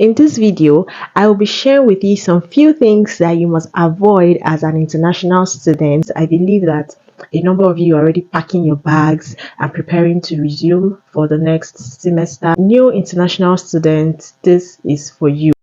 In this video, I will be sharing with you some few things that you must avoid as an international student. I believe that a number of you are already packing your bags and preparing to resume for the next semester. New international students, this is for you.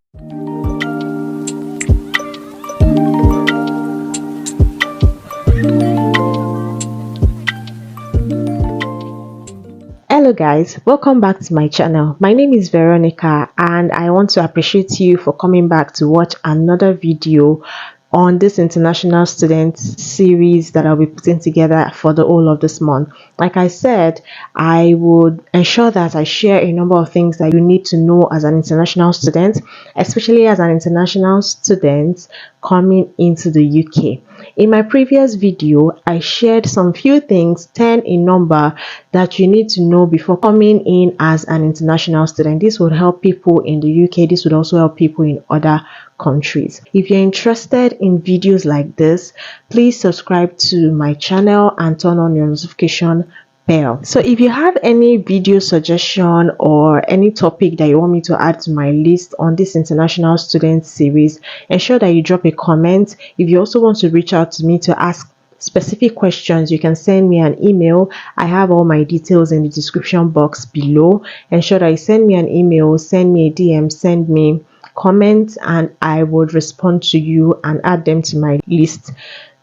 Hello guys, welcome back to my channel. My name is Veronica and I want to appreciate you for coming back to watch another video on this international student series that I'll be putting together for the whole of this month. Like I said, I would ensure that I share a number of things that you need to know as an international student, especially as an international student coming into the UK. In my previous video, I shared some few things, 10 in number, that you need to know before coming in as an international student. This would help people in the UK. This would also help people in other countries. If you're interested in videos like this, please subscribe to my channel and turn on your notification bell. So if you have any video suggestion or any topic that you want me to add to my list on this international student series, ensure that you drop a comment. If you also want to reach out to me to ask specific questions, you can send me an email. I have all my details in the description box below. Ensure that you send me an email, send me a DM, send me comments, and I would respond to you and add them to my list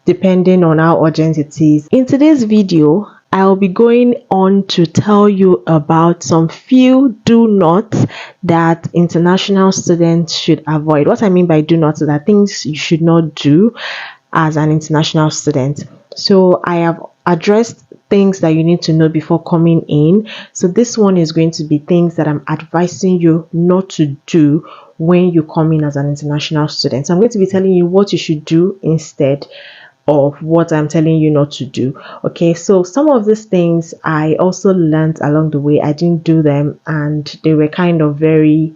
depending on how urgent it is. In today's video, I'll be going on to tell you about some few do nots that international students should avoid. What I mean by do nots are things you should not do as an international student. So I have addressed things that you need to know before coming in. So this one is going to be things that I'm advising you not to do when you come in as an international student. So I'm going to be telling you what you should do instead of what I'm telling you not to do. Okay, so some of these things I also learned along the way. I didn't do them and they were kind of very,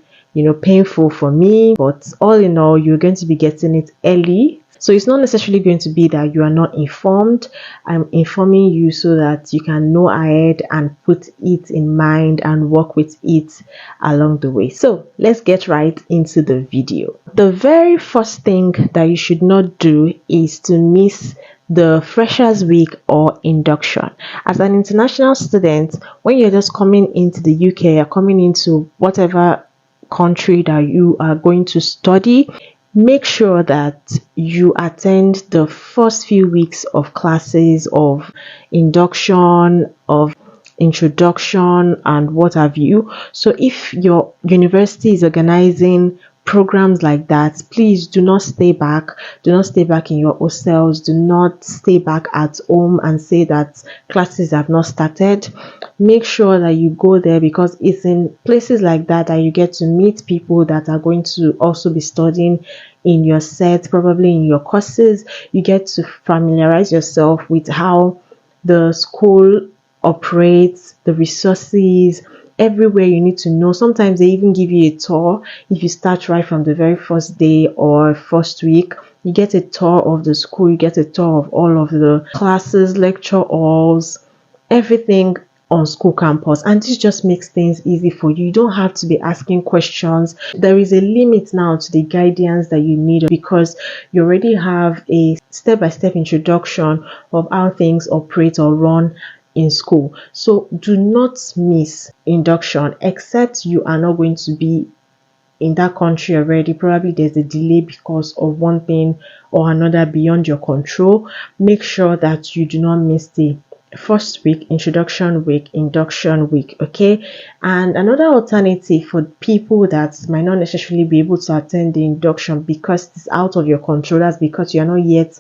painful for me, but all in all, you're going to be getting it early. So it's not necessarily going to be that you are not informed. I'm informing you so that you can know ahead and put it in mind and work with it along the way. So let's get right into the video. The very first thing that you should not do is to miss the freshers week or induction. As an international student, when you're just coming into the UK, you're coming into whatever country that you are going to study, make sure that you attend the first few weeks of classes of induction, of introduction, and what have you. So if your university is organizing programs like that, please do not stay back. Do not stay back in your hostels. Do not stay back at home and say that classes have not started. Make sure that you go there, because it's in places like that that you get to meet people that are going to also be studying in your set, probably in your courses. You get to familiarize yourself with how the school operates, the resources, everywhere you need to know. Sometimes they even give you a tour. If you start right from the very first day or first week, you get a tour of the school, you get a tour of all of the classes, lecture halls, everything on school campus, and this just makes things easy for you. You don't have to be asking questions. There is a limit now to the guidance that you need, because you already have a step-by-step introduction of how things operate or run in school. So do not miss induction, except you are not going to be in that country already. Probably there's a delay because of one thing or another beyond your control. Make sure that you do not miss the first week, introduction week, induction week. Okay, and another alternative for people that might not necessarily be able to attend the induction because it's out of your control, that's because you are not yet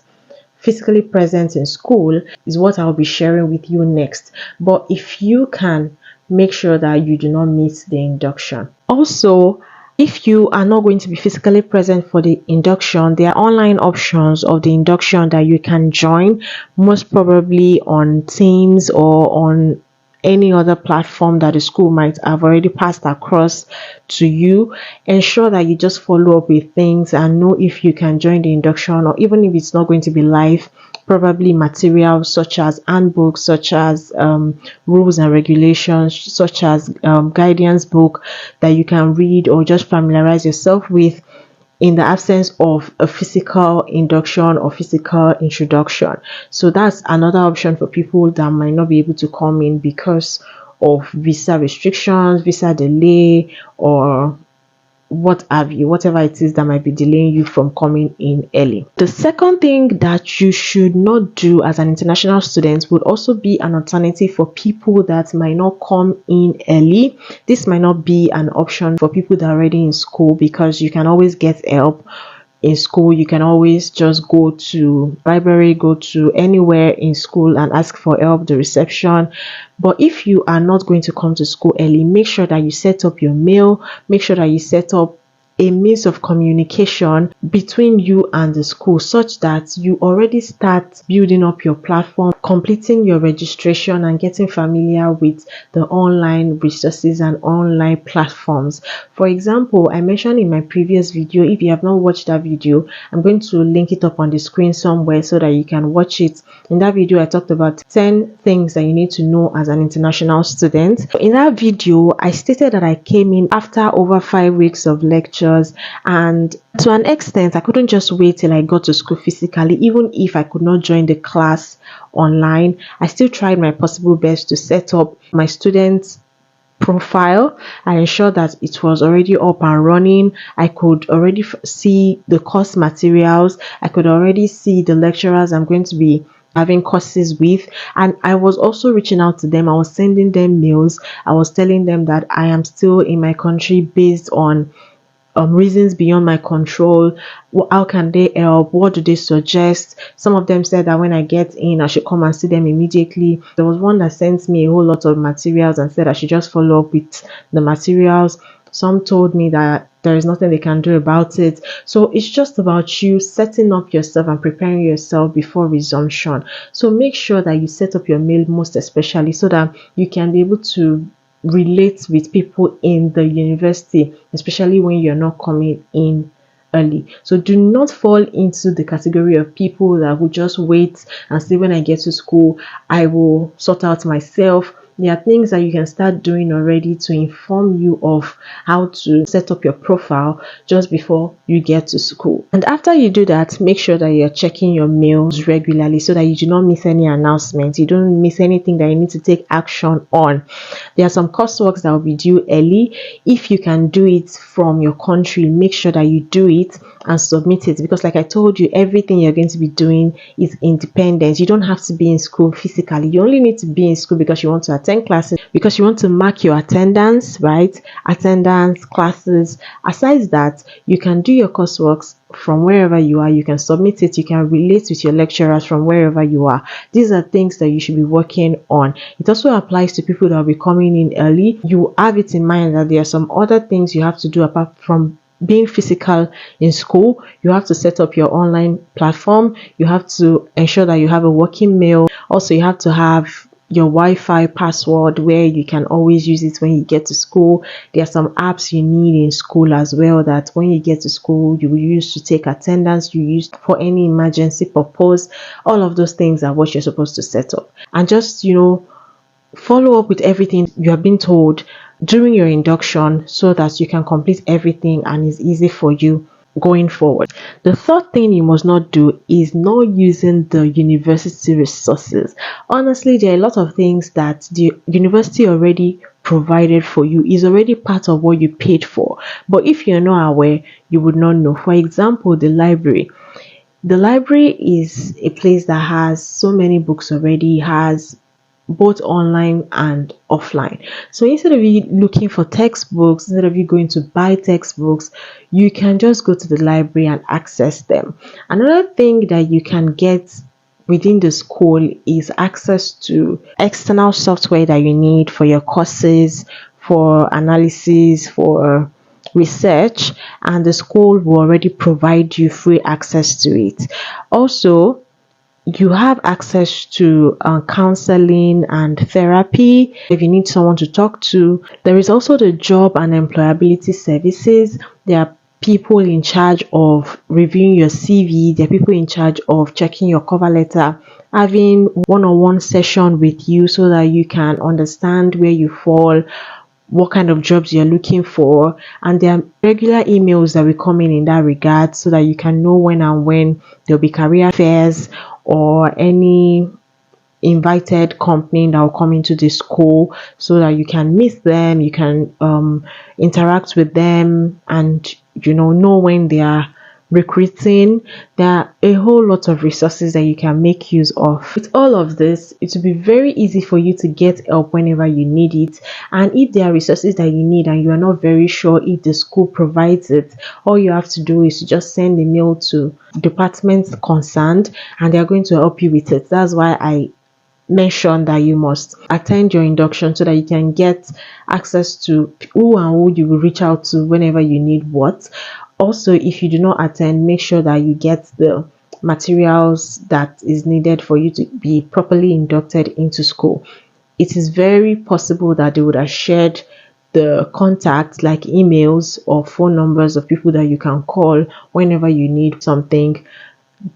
physically present in school, is what I'll be sharing with you next. But if you can, make sure that you do not miss the induction. Also, if you are not going to be physically present for the induction, there are online options of the induction that you can join, most probably on Teams or on any other platform that the school might have already passed across to you. Ensure that you just follow up with things and know if you can join the induction, or even if it's not going to be live, probably materials such as handbooks, such as rules and regulations, such as guidance book that you can read or just familiarize yourself with in the absence of a physical induction or physical introduction. So that's another option for people that might not be able to come in because of visa restrictions, visa delay, or what have you, whatever it is that might be delaying you from coming in early. The second thing that you should not do as an international student would also be an alternative for people that might not come in early. This might not be an option for people that are already in school, because you can always get help in school. You can always just go to library, go to anywhere in school and ask for help, the reception. But if you are not going to come to school early, make sure that you set up your mail, make sure that you set up a means of communication between you and the school, such that you already start building up your platform, completing your registration and getting familiar with the online resources and online platforms. For example, I mentioned in my previous video, if you have not watched that video, I'm going to link it up on the screen somewhere so that you can watch it. In that video, I talked about 10 things that you need to know as an international student. In that video, I stated that I came in after over 5 weeks of lecture, and to an extent I couldn't just wait till I got to school physically. Even if I could not join the class online, I still tried my possible best to set up my student profile and ensure that it was already up and running. I could already see the course materials, I could already see the lecturers I'm going to be having courses with, and I was also reaching out to them. I was sending them mails, I was telling them that I am still in my country based on reasons beyond my control. How can they help? What do they suggest? Some of them said that when I get in, I should come and see them immediately. There was one that sent me a whole lot of materials and said I should just follow up with the materials. Some told me that there is nothing they can do about it. So it's just about you setting up yourself and preparing yourself before resumption. So make sure that you set up your mail, most especially, so that you can be able to relate with people in the university, especially when you're not coming in early. So do not fall into the category of people that will just wait and say, when I get to school, I will sort out myself. There are things that you can start doing already to inform you of how to set up your profile just before you get to school. And after you do that, make sure that you're checking your mails regularly so that you do not miss any announcements. You don't miss anything that you need to take action on. There are some coursework that will be due early. If you can do it from your country, make sure that you do it and submit it, because like I told you, everything you're going to be doing is independent. You don't have to be in school physically. You only need to be in school because you want to attend classes, because you want to mark your attendance, right? Attendance, classes. Aside that, you can do your coursework from wherever you are. You can submit it, you can relate with your lecturers from wherever you are. These are things that you should be working on. It also applies to people that will be coming in early. You have it in mind that there are some other things you have to do apart from being physical in school. You have to set up your online platform. You have to ensure that you have a working mail. Also, you have to have your Wi-Fi password where you can always use it when you get to school. There are some apps you need in school as well that when you get to school you will use to take attendance, you use for any emergency purpose. All of those things are what you're supposed to set up, and just follow up with everything you have been told during your induction so that you can complete everything and it's easy for you going forward. The third thing you must not do is not using the university resources. Honestly, there are a lot of things that the university already provided for you, is already part of what you paid for, but if you're not aware, you would not know. For example, the library. The library is a place that has so many books already, has both online and offline. So instead of you looking for textbooks, instead of you going to buy textbooks, you can just go to the library and access them. Another thing that you can get within the school is access to external software that you need for your courses, for analysis, for research, and the school will already provide you free access to it. Also, you have access to counseling and therapy if you need someone to talk to. There is also the job and employability services. There are people in charge of reviewing your CV, there are people in charge of checking your cover letter, having one-on-one session with you so that you can understand where you fall, what kind of jobs you're looking for, and there are regular emails that will come in that regard so that you can know when and when there'll be career fairs or any invited company that will come into the school so that you can meet them, you can interact with them, and know when they are recruiting. There are a whole lot of resources that you can make use of. With all of this, it will be very easy for you to get help whenever you need it. And if there are resources that you need and you are not very sure if the school provides it, all you have to do is to just send a mail to departments concerned and they are going to help you with it. That's why I mention that you must attend your induction so that you can get access to who and who you will reach out to whenever you need what. Also, if you do not attend, make sure that you get the materials that is needed for you to be properly inducted into school. It is very possible that they would have shared the contacts like emails or phone numbers of people that you can call whenever you need something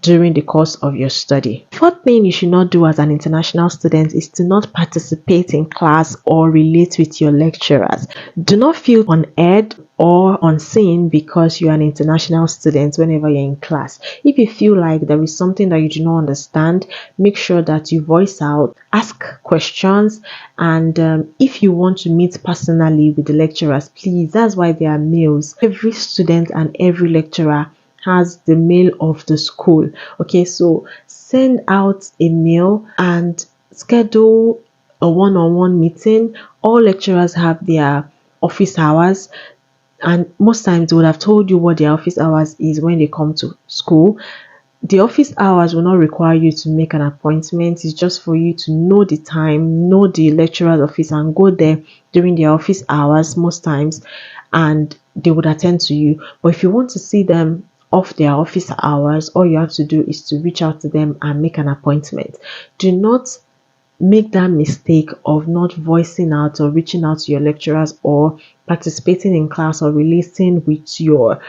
during the course of your study. Fourth thing you should not do as an international student is to not participate in class or relate with your lecturers. Do not feel unheard or unseen because you're an international student whenever you're in class. If you feel like there is something that you do not understand, make sure that you voice out, ask questions, and if you want to meet personally with the lecturers, please, that's why there are mails. Every student and every lecturer has the mail of the school. Okay, so send out a mail and schedule a one-on-one meeting. All lecturers have their office hours, and most times they would have told you what their office hours is when they come to school. The office hours will not require you to make an appointment. It's just for you to know the time, know the lecturer's office, and go there during their office hours most times, and they would attend to you. But if you want to see them off their office hours, all you have to do is to reach out to them and make an appointment. Do not make that mistake of not voicing out or reaching out to your lecturers or participating in class or relating with your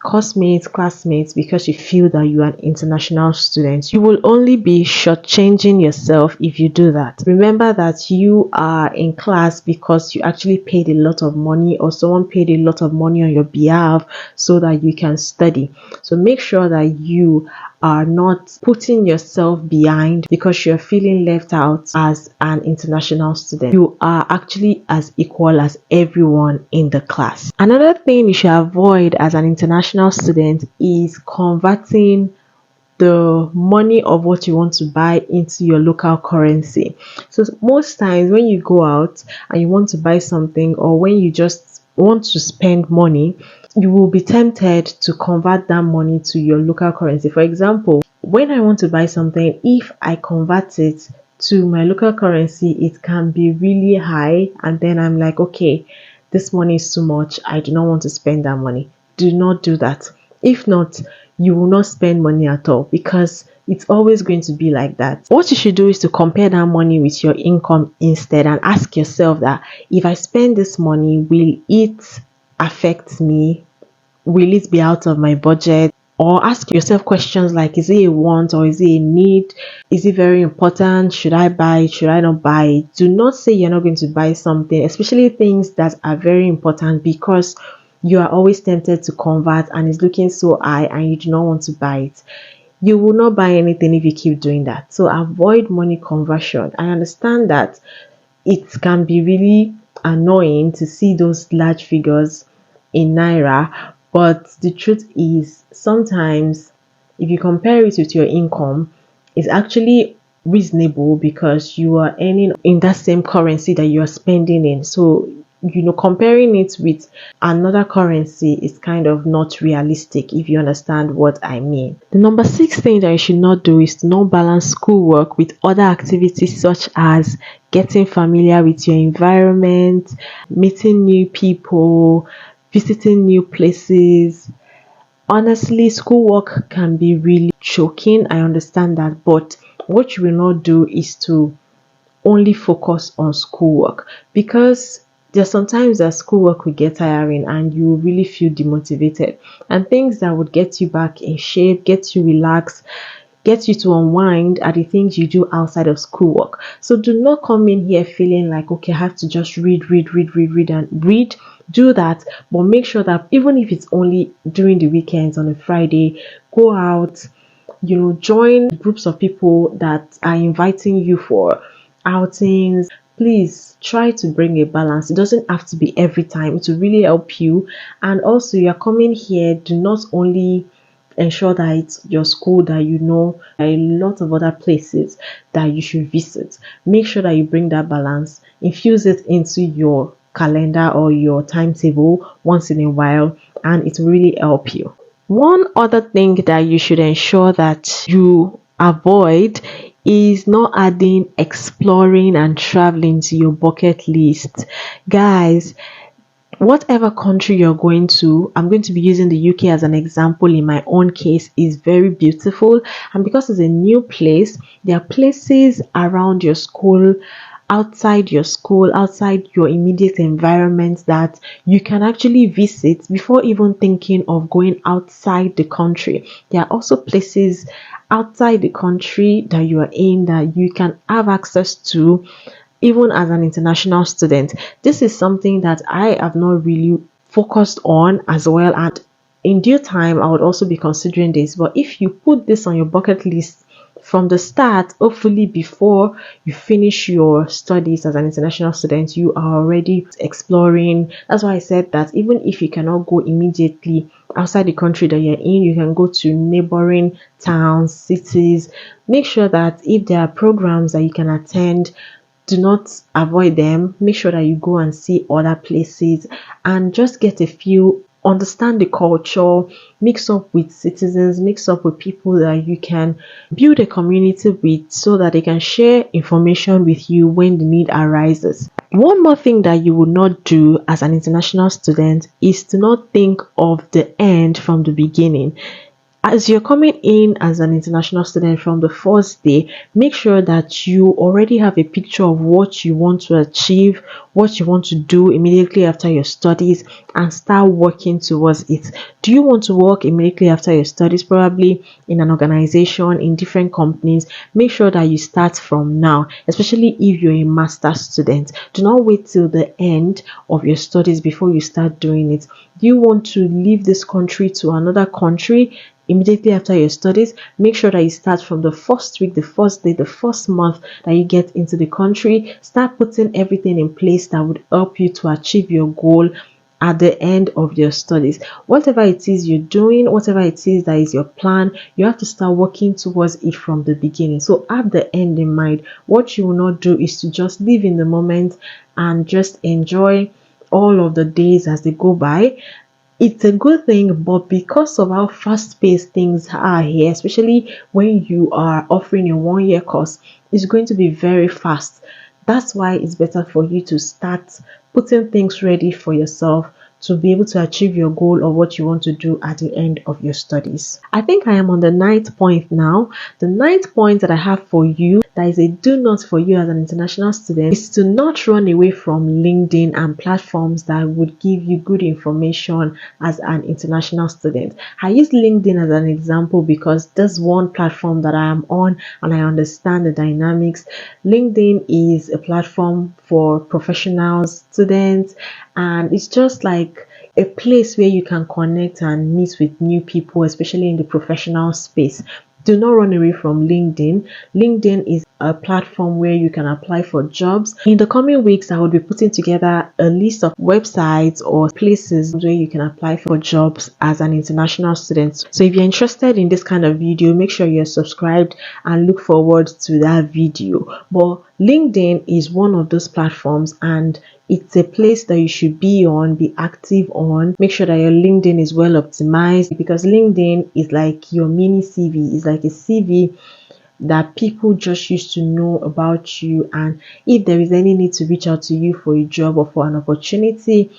course-mates, classmates, because you feel that you are an international student. You will only be shortchanging yourself if you do that. Remember that you are in class because you actually paid a lot of money or someone paid a lot of money on your behalf so that you can study. So make sure that you are not putting yourself behind because you're feeling left out as an international student. You are actually as equal as everyone in the class. Another thing you should avoid as an international student is converting the money of what you want to buy into your local currency. So most times when you go out and you want to buy something, or when you just want to spend money, you will be tempted to convert that money to your local currency. For example, when I want to buy something, if I convert it to my local currency, it can be really high, and then I'm like, okay, this money is too much, I do not want to spend that money. Do not do that. If not, you will not spend money at all, because it's always going to be like that. What you should do is to compare that money with your income instead, and ask yourself that if I spend this money, will it affect me? Will it be out of my budget? Or ask yourself questions like, is it a want or is it a need? Is it very important? Should I buy it? Should I not buy it? Do not say you're not going to buy something, especially things that are very important, because you are always tempted to convert and it's looking so high and you do not want to buy it. You will not buy anything if you keep doing that. So avoid money conversion. I understand that it can be really annoying to see those large figures in naira, but the truth is sometimes if you compare it with your income, it's actually reasonable because you are earning in that same currency that you are spending in. So comparing it with another currency is kind of not realistic, if you understand what I mean. The number 6 thing that you should not do is to not balance schoolwork with other activities such as getting familiar with your environment, meeting new people, visiting new places. Honestly, schoolwork can be really choking. I understand that, but what you will not do is to only focus on schoolwork, because There's sometimes that schoolwork will get tiring and you will really feel demotivated, and things that would get you back in shape, get you relaxed, get you to unwind are the things you do outside of schoolwork. So do not come in here feeling like, okay, I have to just read and read. Do that, but make sure that even if it's only during the weekends on a Friday, go out, join groups of people that are inviting you for outings. Please try to bring a balance. It doesn't have to be every time. It will really help you. And also, you're coming here, do not only ensure that it's your school, that a lot of other places that you should visit. Make sure that you bring that balance, infuse it into your calendar or your timetable once in a while, and it will really help you. One other thing that you should ensure that you avoid is not adding exploring and traveling to your bucket list. Guys, whatever country you're going to, I'm going to be using the UK as an example. In my own case, is very beautiful, and because it's a new place, there are places around your school, outside your school, outside your immediate environment, that you can actually visit before even thinking of going outside the country. There are also places outside the country that you are in that you can have access to even as an international student. This is something that I have not really focused on as well, and in due time I would also be considering this. But if you put this on your bucket list from the start, hopefully before you finish your studies as an international student, you are already exploring. That's why I said that even if you cannot go immediately outside the country that you're in, you can go to neighboring towns, cities. Make sure that if there are programs that you can attend, do not avoid them. Make sure that you go and see other places and just get a feel, understand the culture, mix up with citizens, mix up with people that you can build a community with, so that they can share information with you when the need arises. One more thing that you will not do as an international student is to not think of the end from the beginning. As you're coming in as an international student from the first day, make sure that you already have a picture of what you want to achieve, what you want to do immediately after your studies, and start working towards it. Do you want to work immediately after your studies, probably in an organization, in different companies? Make sure that you start from now, especially if you're a master's student. Do not wait till the end of your studies before you start doing it. Do you want to leave this country to another country immediately after your studies? Make sure that you start from the first week, the first day, the first month that you get into the country. Start putting everything in place that would help you to achieve your goal at the end of your studies. Whatever it is you're doing, whatever it is that is your plan, you have to start working towards it from the beginning. So have the end in mind. What you will not do is to just live in the moment and just enjoy all of the days as they go by. It's a good thing, but because of how fast-paced things are here, especially when you are offering a 1-year course, it's going to be very fast. That's why it's better for you to start putting things ready for yourself to be able to achieve your goal of what you want to do at the end of your studies. I think I am on the 9th point now. The 9th point that I have for you, that is a do not for you as an international student, is to not run away from LinkedIn and platforms that would give you good information as an international student. I use LinkedIn as an example because there's one platform that I am on and I understand the dynamics. LinkedIn is a platform for professionals, students, and it's just like a place where you can connect and meet with new people, especially in the professional space. Do not run away from LinkedIn. LinkedIn is a platform where you can apply for jobs. In the coming weeks, I will be putting together a list of websites or places where you can apply for jobs as an international student. So if you're interested in this kind of video, make sure you're subscribed and look forward to that video. But LinkedIn is one of those platforms, and it's a place that you should be on, be active on. Make sure that your LinkedIn is well optimized, because LinkedIn is like your mini CV. It's like a CV that people just used to know about you, and if there is any need to reach out to you for a job or for an opportunity,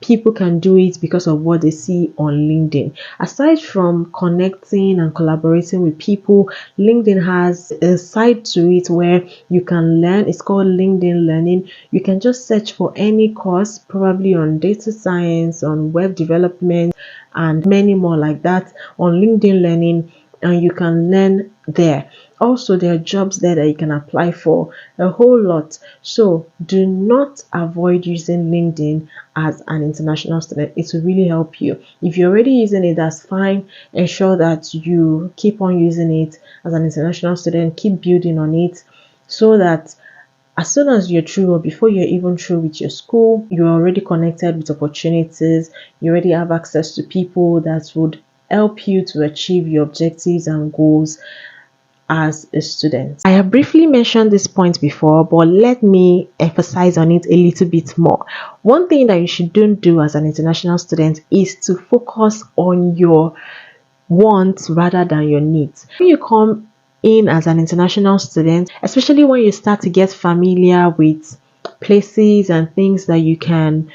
people can do it because of what they see on LinkedIn. Aside from connecting and collaborating with people, LinkedIn has a side to it where you can learn. It's called LinkedIn Learning. You can just search for any course, probably on data science, on web development, and many more like that on LinkedIn Learning, and you can learn there. Also, there are jobs there that you can apply for, a whole lot. So do not avoid using LinkedIn as an international student. It will really help you. If you're already using it, that's fine. Ensure that you keep on using it as an international student. Keep building on it so that as soon as you're through, or before you're even through with your school, you're already connected with opportunities. You already have access to people that would help you to achieve your objectives and goals as a student. I have briefly mentioned this point before, but let me emphasize on it a little bit more. One thing that you shouldn't do as an international student is to focus on your wants rather than your needs. When you come in as an international student, especially when you start to get familiar with places and things that you can,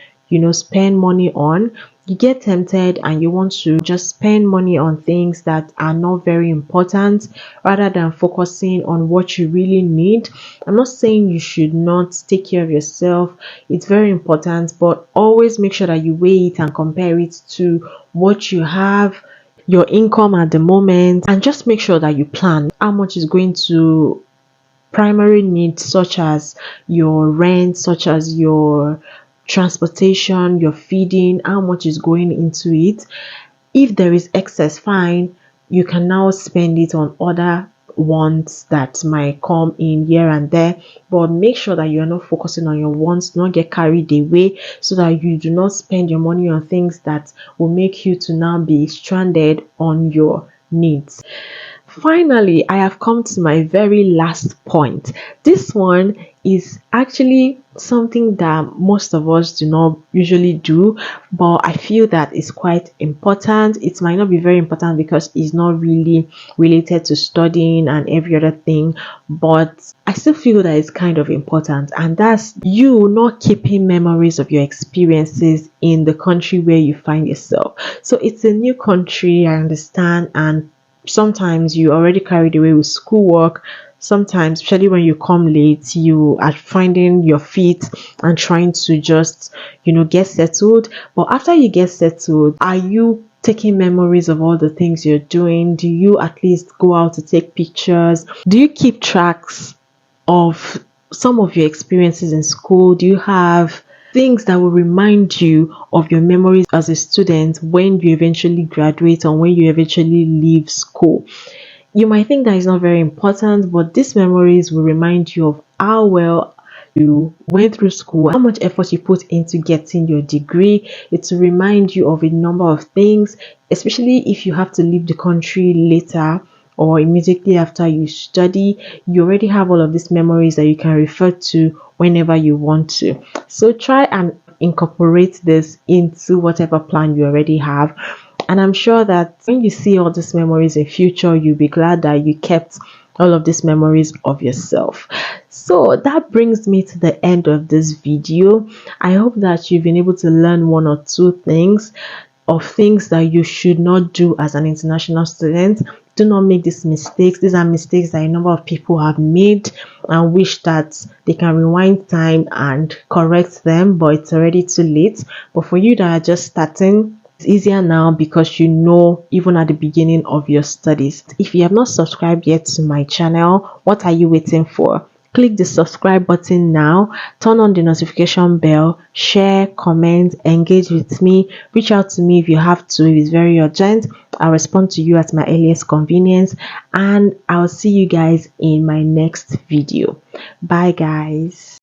spend money on, you get tempted and you want to just spend money on things that are not very important rather than focusing on what you really need. I'm not saying you should not take care of yourself, it's very important, but always make sure that you weigh it and compare it to what you have, your income at the moment, and just make sure that you plan how much is going to primary needs, such as your rent, such as your transportation, your feeding, how much is going into it. If there is excess, fine, you can now spend it on other wants that might come in here and there, but make sure that you're not focusing on your wants. Do not get carried away so that you do not spend your money on things that will make you to now be stranded on your needs. Finally, I have come to my very last point. This one is actually something that most of us do not usually do, but I feel that it's quite important. It might not be very important because it's not really related to studying and every other thing, but I still feel that it's kind of important, and that's you not keeping memories of your experiences in the country where you find yourself. So it's a new country, I understand, and sometimes you already carried away with schoolwork. Sometimes, especially when you come late, you are finding your feet and trying to just, get settled. But after you get settled, are you taking memories of all the things you're doing? Do you at least go out to take pictures? Do you keep tracks of some of your experiences in school? Do you have things that will remind you of your memories as a student when you eventually graduate or when you eventually leave school? You might think that is not very important, but these memories will remind you of how well you went through school, how much effort you put into getting your degree. It will remind you of a number of things, especially if you have to leave the country later or immediately after you study. You already have all of these memories that you can refer to whenever you want to. So try and incorporate this into whatever plan you already have. And I'm sure that when you see all these memories in future, you'll be glad that you kept all of these memories of yourself. So that brings me to the end of this video. I hope that you've been able to learn one or two things of things that you should not do as an international student. Do not make these mistakes. These are mistakes that a number of people have made and wish that they can rewind time and correct them, but it's already too late. But for you that are just starting, it's easier now because you know even at the beginning of your studies. If you have not subscribed yet to my channel, what are you waiting for? Click the subscribe button now, turn on the notification bell, share, comment, engage with me, reach out to me if you have to, if it's very urgent. I'll respond to you at my earliest convenience, and I'll see you guys in my next video. Bye guys.